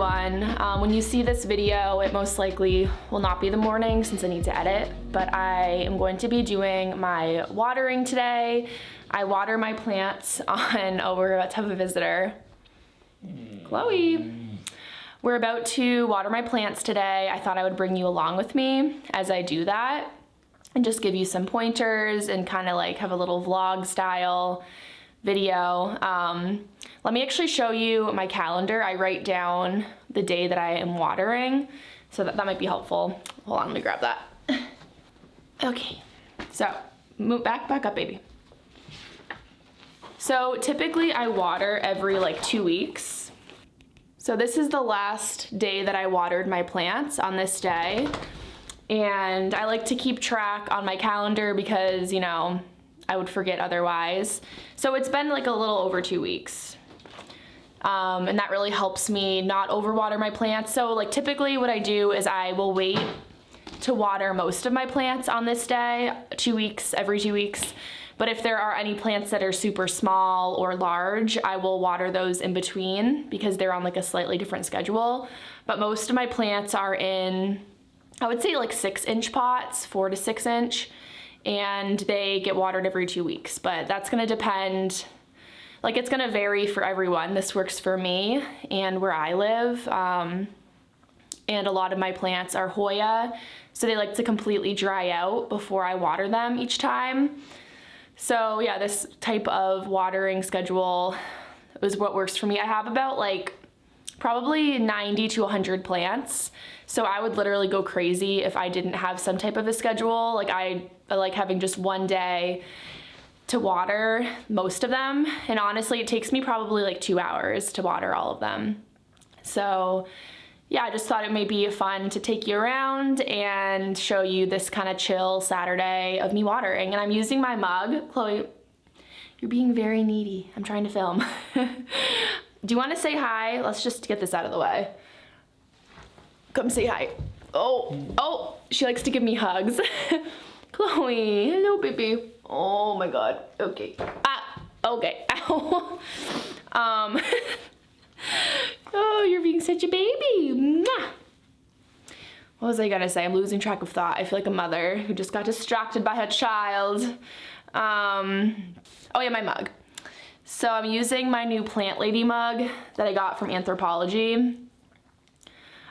everyone. When you see this video, it most likely will not be the morning since I need to edit, but I am going to be doing my watering today. I water my plants on, oh, we're about to have a visitor. Chloe. We're about to water my plants today. I thought I would bring you along with me as I do that and just give you some pointers and kind of like have a little vlog style video. Let me actually show you my calendar. I write down the day that I am watering, so that might be helpful. Hold on, let me grab that. Okay, so move back up, baby. So typically I water every like 2 weeks. So this is the last day that I watered my plants on this day. And I like to keep track on my calendar because, you know, I would forget otherwise. So it's been like a little over 2 weeks. And that really helps me not overwater my plants. So like typically what I do is I will wait to water most of my plants on this day, 2 weeks, every 2 weeks. But if there are any plants that are super small or large, I will water those in between because they're on like a slightly different schedule. But most of my plants are in, I would say like 6-inch pots, 4 to 6 inch. And they get watered every 2 weeks, but that's gonna depend, like it's gonna vary for everyone. This works for me and where I live. And a lot of my plants are Hoya, so they like to completely dry out before I water them each time. So yeah, this type of watering schedule is what works for me. I have about like probably 90 to 100 plants. So I would literally go crazy if I didn't have some type of a schedule. Like I like having just one day to water most of them. And honestly, it takes me probably like 2 hours to water all of them. So yeah, I just thought it may be fun to take you around and show you this kind of chill Saturday of me watering. And I'm using my mug. Chloe, you're being very needy. I'm trying to film. Do you want to say hi? Let's just get this out of the way. Come say hi. Oh, she likes to give me hugs. Chloe, hello, baby. Oh my God. Okay. Okay. Ow. Oh, you're being such a baby. Mwah. What was I gonna say? I'm losing track of thought. I feel like a mother who just got distracted by her child. Oh yeah, my mug. So I'm using my new Plant Lady mug that I got from Anthropology.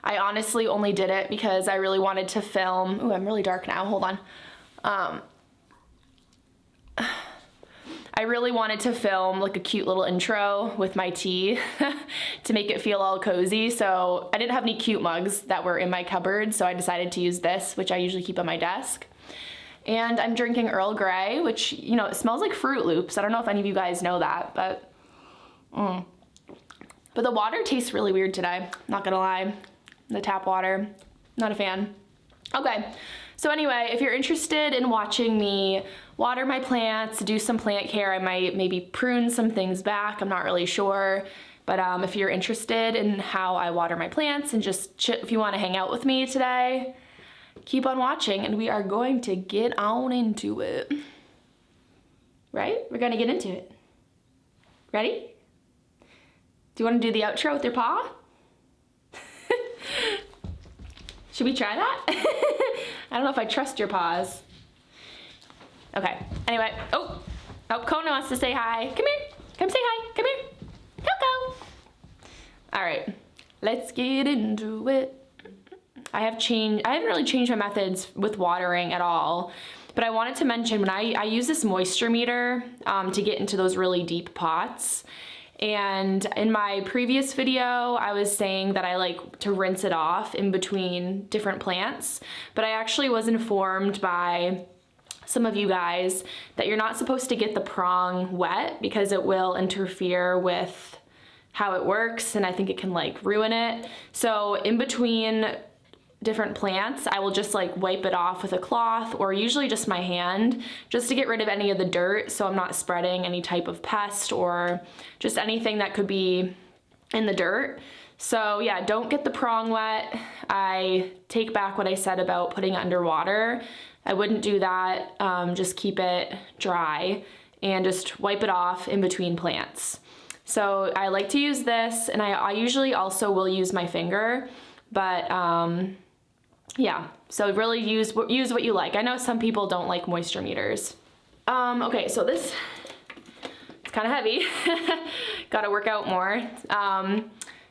I honestly only did it because I really wanted to film. Ooh, I'm really dark now, hold on. I really wanted to film like a cute little intro with my tea to make it feel all cozy. So I didn't have any cute mugs that were in my cupboard, so I decided to use this, which I usually keep on my desk. And I'm drinking Earl Grey, which, you know, it smells like Fruit Loops. I don't know if any of you guys know that, but the water tastes really weird today, not gonna lie. The tap water, not a fan. Okay, so anyway, if you're interested in watching me water my plants, do some plant care, I might maybe prune some things back, I'm not really sure. But if you're interested in how I water my plants and just if you wanna hang out with me today, keep on watching and we are going to get on into it. Right? We're gonna get into it. Ready? Do you wanna do the outro with your paw? Should we try that? I don't know if I trust your paws. Okay, anyway, oh, Kona wants to say hi. Come here, come say hi, come here. Coco. All right, let's get into it. I haven't really changed my methods with watering at all, but I wanted to mention when I use this moisture meter to get into those really deep pots. And in my previous video, I was saying that I like to rinse it off in between different plants, but I actually was informed by some of you guys that you're not supposed to get the prong wet because it will interfere with how it works, and I think it can like ruin it. So in between different plants, I will just like wipe it off with a cloth or usually just my hand just to get rid of any of the dirt so I'm not spreading any type of pest or just anything that could be in the dirt. So yeah, don't get the prong wet. I take back what I said about putting it underwater. I wouldn't do that. Just keep it dry and just wipe it off in between plants. So I like to use this, and I usually also will use my finger, but yeah, so really use what you like. I know some people don't like moisture meters. Okay, so this, it's kind of heavy. Gotta work out more.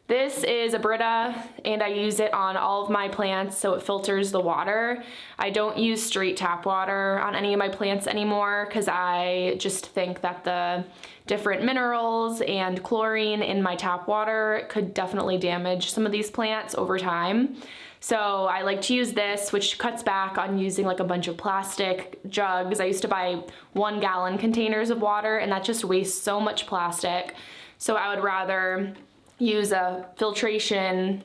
This is a Brita, and I use it on all of my plants so it filters the water. I don't use straight tap water on any of my plants anymore because I just think that the different minerals and chlorine in my tap water could definitely damage some of these plants over time. So I like to use this, which cuts back on using like a bunch of plastic jugs. I used to buy 1 gallon containers of water, and that just wastes so much plastic. So I would rather use a filtration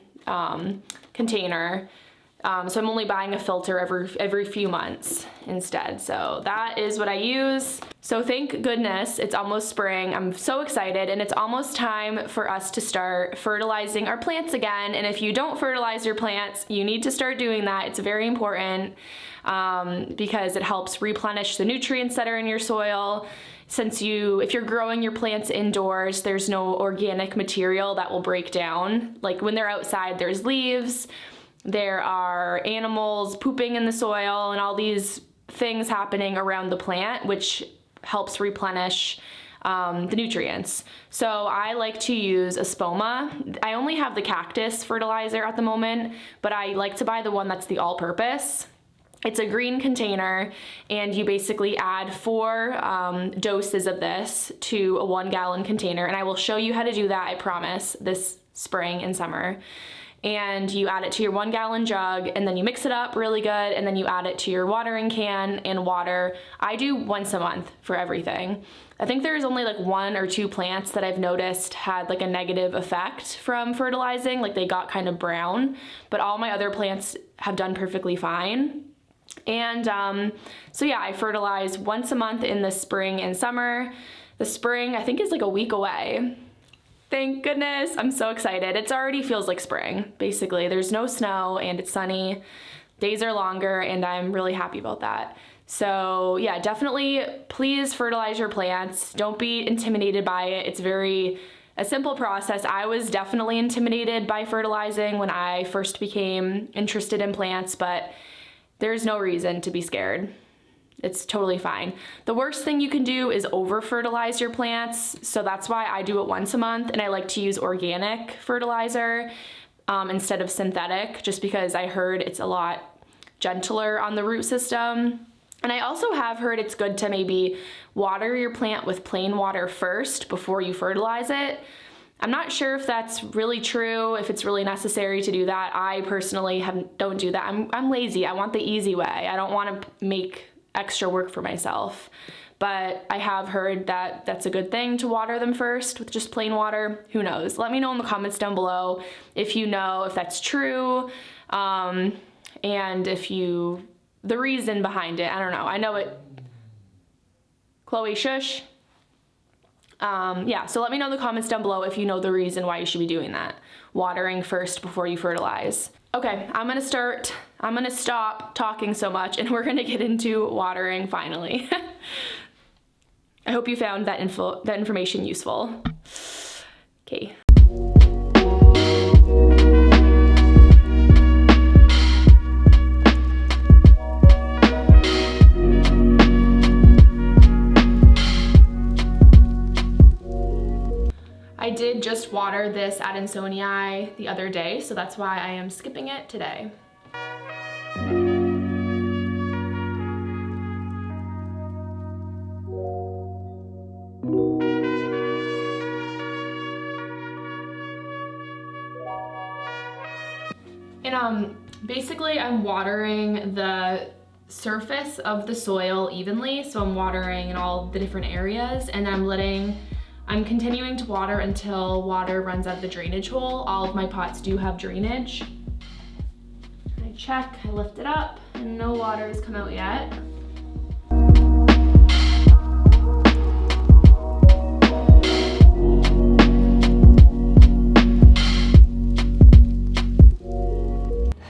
container. So I'm only buying a filter every few months instead. So that is what I use. So thank goodness it's almost spring. I'm so excited, and it's almost time for us to start fertilizing our plants again. And if you don't fertilize your plants, you need to start doing that. It's very important because it helps replenish the nutrients that are in your soil. Since if you're growing your plants indoors, there's no organic material that will break down. Like when they're outside, there's leaves, there are animals pooping in the soil, and all these things happening around the plant, which helps replenish the nutrients. So I like to use Espoma. I only have the cactus fertilizer at the moment, but I like to buy the one that's the all-purpose. It's a green container, and you basically add 4 doses of this to a 1 gallon container, and I will show you how to do that, I promise, this spring and summer. And you add it to your 1 gallon jug, and then you mix it up really good, and then you add it to your watering can and water. I do once a month for everything. I think there's only like 1 or 2 plants that I've noticed had like a negative effect from fertilizing, like they got kind of brown, but all my other plants have done perfectly fine. And so yeah, I fertilize once a month in the spring and summer. The spring, I think, is like a week away. Thank goodness, I'm so excited. It already feels like spring, basically. There's no snow and it's sunny. Days are longer, and I'm really happy about that. So yeah, definitely please fertilize your plants. Don't be intimidated by it. It's a simple process. I was definitely intimidated by fertilizing when I first became interested in plants, but there's no reason to be scared. It's totally fine. The worst thing you can do is over-fertilize your plants, so that's why I do it once a month, and I like to use organic fertilizer instead of synthetic, just because I heard it's a lot gentler on the root system. And I also have heard it's good to maybe water your plant with plain water first before you fertilize it. I'm not sure if that's really true, if it's really necessary to do that. I personally don't do that. I'm lazy. I want the easy way. I don't want to make extra work for myself. But I have heard that that's a good thing to water them first with just plain water. Who knows? Let me know in the comments down below if you know if that's true, and the reason behind it. I don't know. I know it. Chloe, shush. Yeah, so let me know in the comments down below if you know the reason why you should be doing that. Watering first before you fertilize. Okay, I'm gonna stop talking so much, and we're gonna get into watering finally. I hope you found that information useful. Okay. I did just water this Adansonii the other day, so that's why I am skipping it today. And basically I'm watering the surface of the soil evenly, so I'm watering in all the different areas, and I'm continuing to water until water runs out of the drainage hole. All of my pots do have drainage. I check, I lift it up, and no water has come out yet.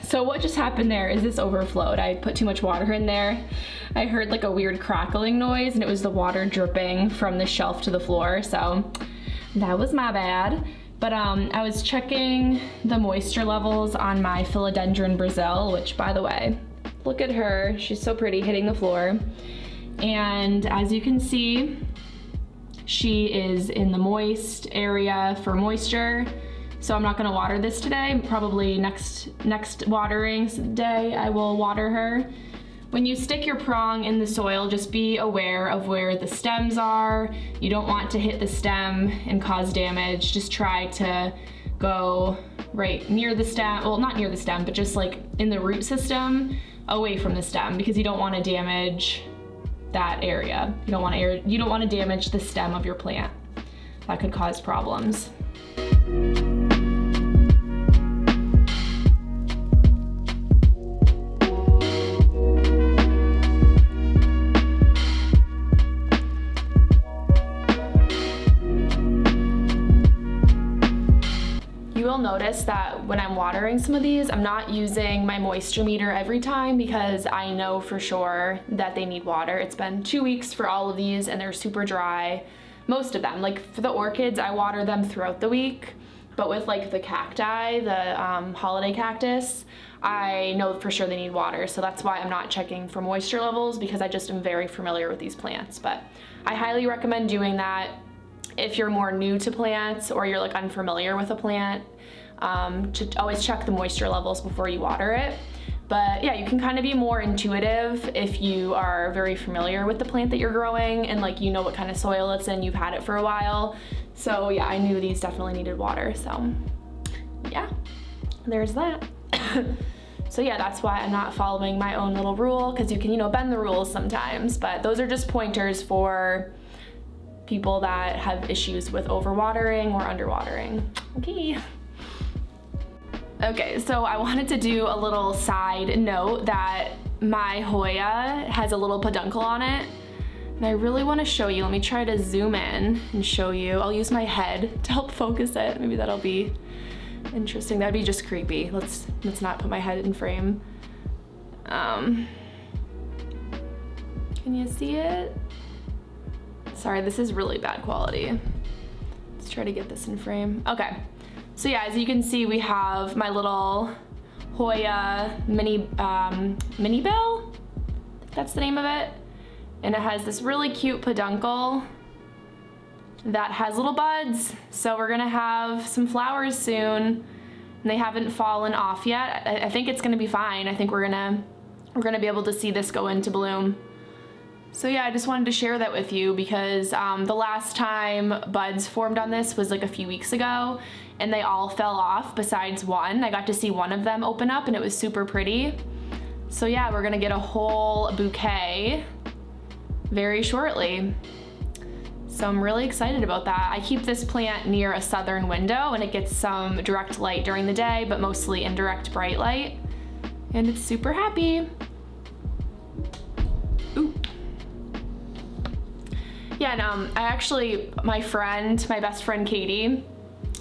So what just happened there is this overflowed. I put too much water in there. I heard like a weird crackling noise, and it was the water dripping from the shelf to the floor. So That was my bad. But I was checking the moisture levels on my Philodendron Brazil, which, by the way, look at her. She's so pretty, hitting the floor. And as you can see, she is in the moist area for moisture. So I'm not gonna water this today. Probably next watering day, I will water her. When you stick your prong in the soil, just be aware of where the stems are. You don't want to hit the stem and cause damage. Just try to go right near the stem, well, not near the stem, but just like in the root system, away from the stem, because you don't want to damage that area. You don't want to damage the stem of your plant. That could cause problems. Notice that when I'm watering some of these, I'm not using my moisture meter every time because I know for sure that they need water. It's been 2 weeks for all of these and they're super dry. Most of them, like for the orchids, I water them throughout the week, but with like the cacti, the holiday cactus, I know for sure they need water. So that's why I'm not checking for moisture levels, because I just am very familiar with these plants. But I highly recommend doing that if you're more new to plants or you're like unfamiliar with a plant. To always check the moisture levels before you water it. But yeah, you can kind of be more intuitive if you are very familiar with the plant that you're growing and like you know what kind of soil it's in, you've had it for a while. So yeah, I knew these definitely needed water, so yeah, there's that. So yeah, that's why I'm not following my own little rule, because you can, bend the rules sometimes, but those are just pointers for people that have issues with overwatering or underwatering. Okay, so I wanted to do a little side note that my Hoya has a little peduncle on it, and I really want to show you. Let me try to zoom in and show you. I'll use my head to help focus it. Maybe that'll be interesting. That'd be just creepy. Let's not put my head in frame. Can you see it? Sorry, this is really bad quality. Let's try to get this in frame. Okay. So yeah, as you can see, we have my little Hoya mini bill. I think that's the name of it. And it has this really cute peduncle that has little buds. So we're gonna have some flowers soon, and they haven't fallen off yet. I think it's gonna be fine. I think we're gonna be able to see this go into bloom. So yeah, I just wanted to share that with you because the last time buds formed on this was like a few weeks ago, and they all fell off besides one. I got to see one of them open up and it was super pretty. So yeah, we're gonna get a whole bouquet very shortly. So I'm really excited about that. I keep this plant near a southern window and it gets some direct light during the day, but mostly indirect bright light. And it's super happy. Ooh. Yeah, and my best friend Katie,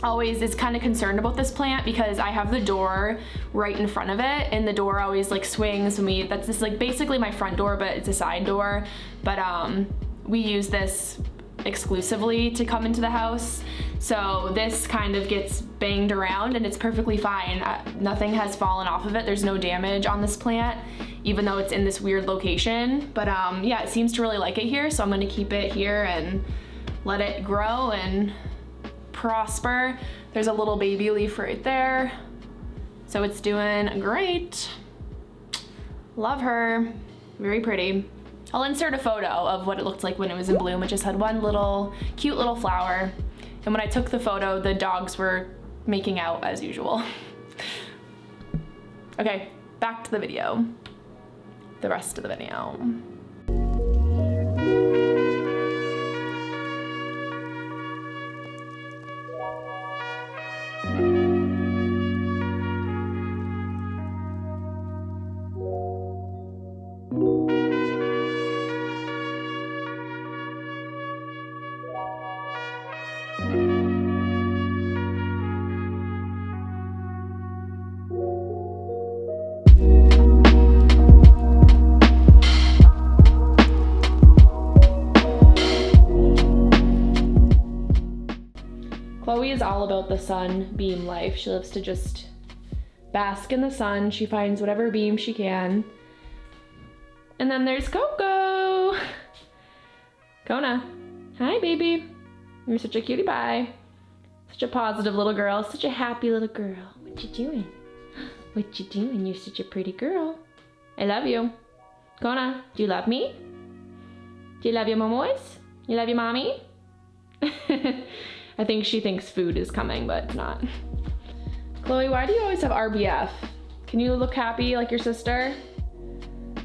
always is kind of concerned about this plant because I have the door right in front of it, and the door always like swings when that's just like basically my front door, but it's a side door. But we use this exclusively to come into the house. So this kind of gets banged around and it's perfectly fine. Nothing has fallen off of it. There's no damage on this plant, even though it's in this weird location. But yeah, it seems to really like it here. So I'm gonna keep it here and let it grow and prosper. There's a little baby leaf right there. So it's doing great. Love her, very pretty. I'll insert a photo of what it looked like when it was in bloom. It just had one cute little flower. And when I took the photo, the dogs were making out as usual. Okay, back to the video. The rest of the video. is all about the sunbeam life. She loves to just bask in the sun. She finds whatever beam she can. And then there's Coco. Kona, hi baby. You're such a cutie pie. Such a positive little girl, such a happy little girl. What you doing? What you doing? You're such a pretty girl. I love you. Kona, do you love me? Do you love your momois? You love your mommy? I think she thinks food is coming, but it's not. Chloe, why do you always have RBF? Can you look happy like your sister?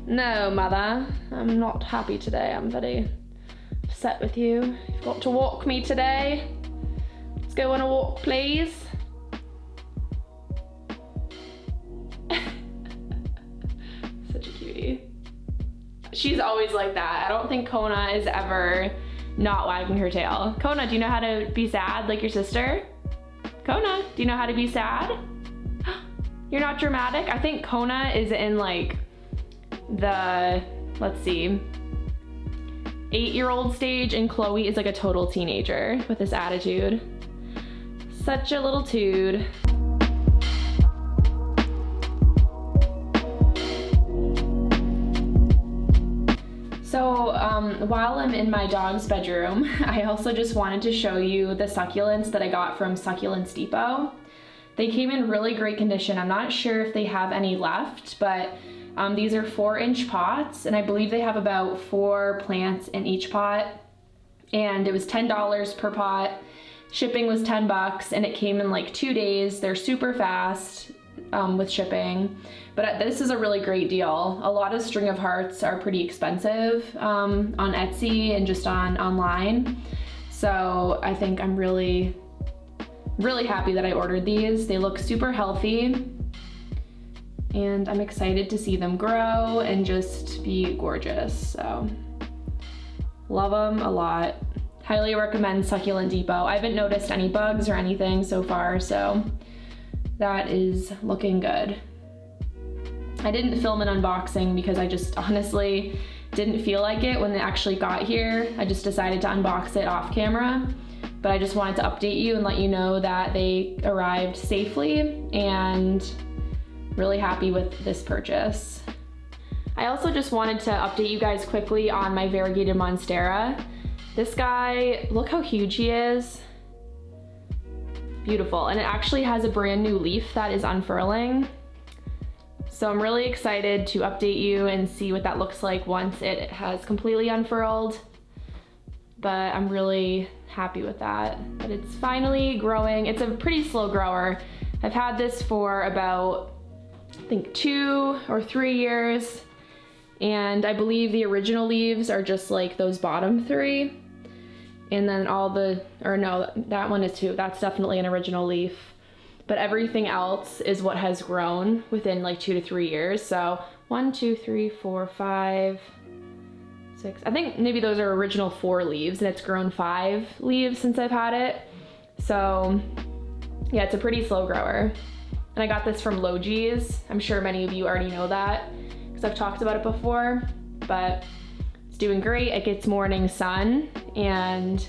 No, mother. I'm not happy today. I'm very upset with you. You've got to walk me today. Let's go on a walk, please. Such a cutie. She's always like that. I don't think Kona is ever not wagging her tail. Kona, do you know how to be sad like your sister? Kona, do you know how to be sad? You're not dramatic? I think Kona is in like the, let's see, 8-year-old stage, and Chloe is like a total teenager with this attitude. Such a little toad. So while I'm in my dog's bedroom, I also just wanted to show you the succulents that I got from Succulents Depot. They came in really great condition. I'm not sure if they have any left, but these are 4-inch pots, and I believe they have about 4 plants in each pot, and it was $10 per pot. Shipping was $10, and it came in like 2 days. They're super fast with shipping, but this is a really great deal. A lot of string of hearts are pretty expensive on Etsy and just online. So I think I'm really happy that I ordered these. They look super healthy, and I'm excited to see them grow and just be gorgeous. So love them a lot. Highly recommend Succulent Depot. I haven't noticed any bugs or anything so far, so that is looking good. I didn't film an unboxing because I just honestly didn't feel like it when they actually got here. I just decided to unbox it off camera, but I just wanted to update you and let you know that they arrived safely, and really happy with this purchase. I also just wanted to update you guys quickly on my variegated monstera. This guy, look how huge he is. Beautiful, and it actually has a brand new leaf that is unfurling. So I'm really excited to update you and see what that looks like once it has completely unfurled. But I'm really happy with that. But it's finally growing. It's a pretty slow grower. I've had this for about, I think 2 or 3 years. And I believe the original leaves are just like those bottom 3. And then all the, or no, that one is 2. That's definitely an original leaf. But everything else is what has grown within like 2 to 3 years. So 1, 2, 3, 4, 5, 6. I think maybe those are original 4 leaves, and it's grown 5 leaves since I've had it. So yeah, it's a pretty slow grower. And I got this from Logi's. I'm sure many of you already know that because I've talked about it before, but it's doing great. It gets morning sun and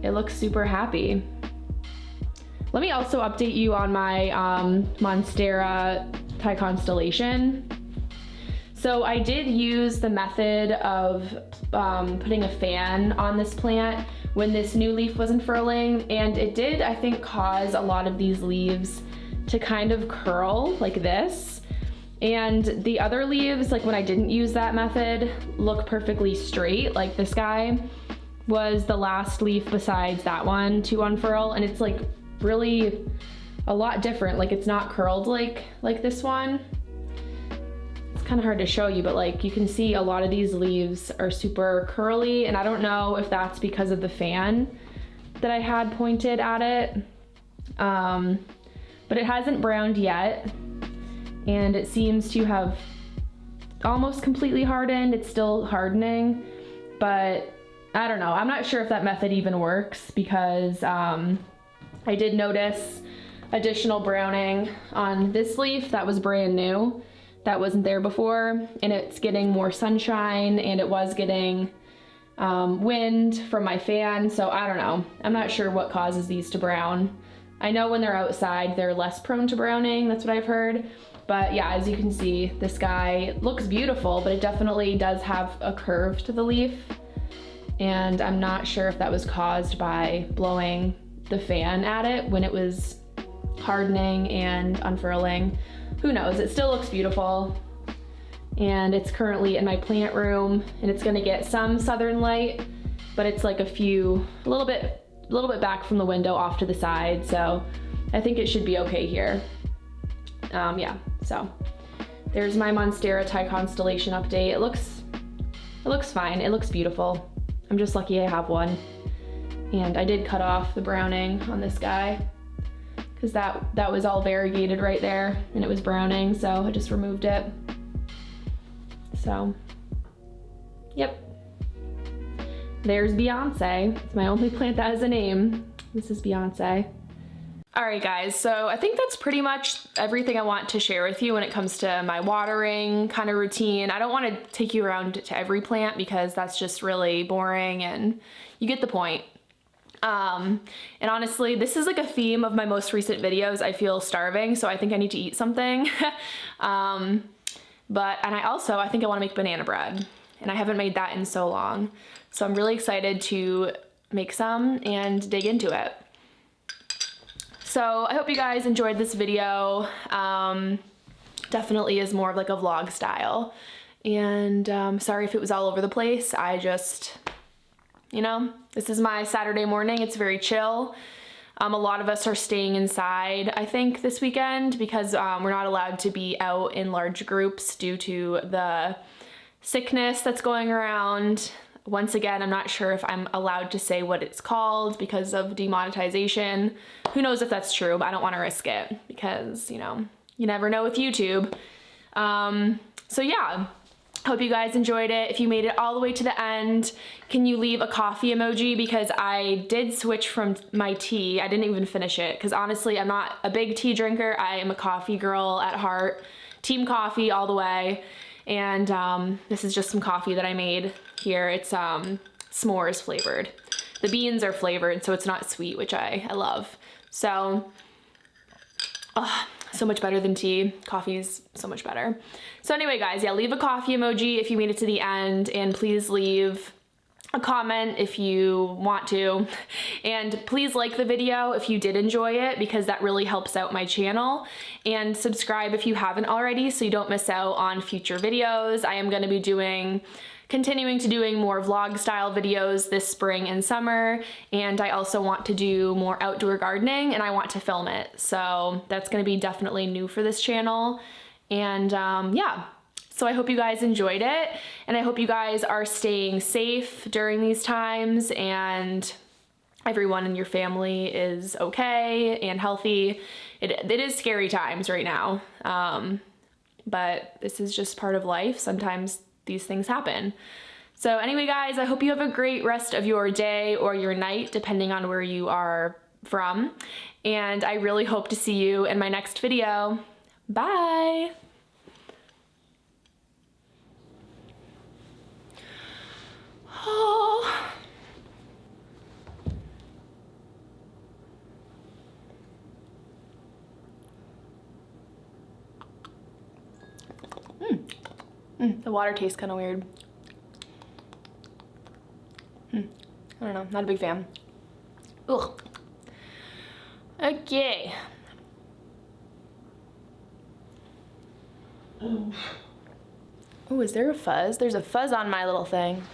it looks super happy. Let me also update you on my Monstera Thai Constellation. So I did use the method of putting a fan on this plant when this new leaf was unfurling, and it did, I think, cause a lot of these leaves to kind of curl like this. And the other leaves, like when I didn't use that method, look perfectly straight. Like this guy was the last leaf besides that one to unfurl, and it's like really a lot different. Like it's not curled like this one. It's kind of hard to show you, but like you can see a lot of these leaves are super curly, and I don't know if that's because of the fan that I had pointed at it. But it hasn't browned yet, and it seems to have almost completely hardened. It's still hardening, but I don't know. I'm not sure if that method even works because I did notice additional browning on this leaf that was brand new, that wasn't there before, and it's getting more sunshine, and it was getting wind from my fan, so I don't know. I'm not sure what causes these to brown. I know when they're outside, they're less prone to browning, that's what I've heard. But yeah, as you can see, the sky looks beautiful, but it definitely does have a curve to the leaf. And I'm not sure if that was caused by blowing the fan at it when it was hardening and unfurling. Who knows? It still looks beautiful. And it's currently in my plant room, and it's gonna get some southern light, but it's like a little bit back from the window off to the side, so I think it should be okay here. Yeah, so there's my Monstera Thai constellation update. It looks fine. It looks beautiful. I'm just lucky I have one. And I did cut off the browning on this guy because that was all variegated right there and it was browning, so I just removed it. So, yep. There's Beyonce. It's my only plant that has a name. This is Beyonce. All right, guys, so I think that's pretty much everything I want to share with you when it comes to my watering kind of routine. I don't want to take you around to every plant because that's just really boring and you get the point. And honestly, this is like a theme of my most recent videos. I feel starving, so I think I need to eat something. And I think I want to make banana bread, and I haven't made that in so long. So I'm really excited to make some and dig into it. So I hope you guys enjoyed this video. Definitely is more of like a vlog style. And sorry if it was all over the place. I just, this is my Saturday morning. It's very chill. A lot of us are staying inside, I think, this weekend because we're not allowed to be out in large groups due to the sickness that's going around. Once again, I'm not sure if I'm allowed to say what it's called because of demonetization. Who knows if that's true, but I don't want to risk it because, you never know with YouTube. So yeah, hope you guys enjoyed it. If you made it all the way to the end, can you leave a coffee emoji? Because I did switch from my tea. I didn't even finish it because honestly, I'm not a big tea drinker. I am a coffee girl at heart. Team coffee all the way. And this is just some coffee that I made here. It's s'mores flavored. The beans are flavored, so it's not sweet, which I love. So, so much better than tea. Coffee's so much better. So anyway, guys, yeah, leave a coffee emoji if you made it to the end, and please leave a comment if you want to, and please like the video if you did enjoy it because that really helps out my channel, and subscribe if you haven't already so you don't miss out on future videos. I am going to be continuing to doing more vlog style videos this spring and summer, and I also want to do more outdoor gardening and I want to film it, so that's going to be definitely new for this channel. And yeah. So I hope you guys enjoyed it, and I hope you guys are staying safe during these times and everyone in your family is okay and healthy. It is scary times right now, but this is just part of life. Sometimes these things happen. So anyway, guys, I hope you have a great rest of your day or your night, depending on where you are from. And I really hope to see you in my next video. Bye. Oh. The water tastes kind of weird. I don't know, not a big fan. Ugh. Okay. Oh, is there a fuzz? There's a fuzz on my little thing.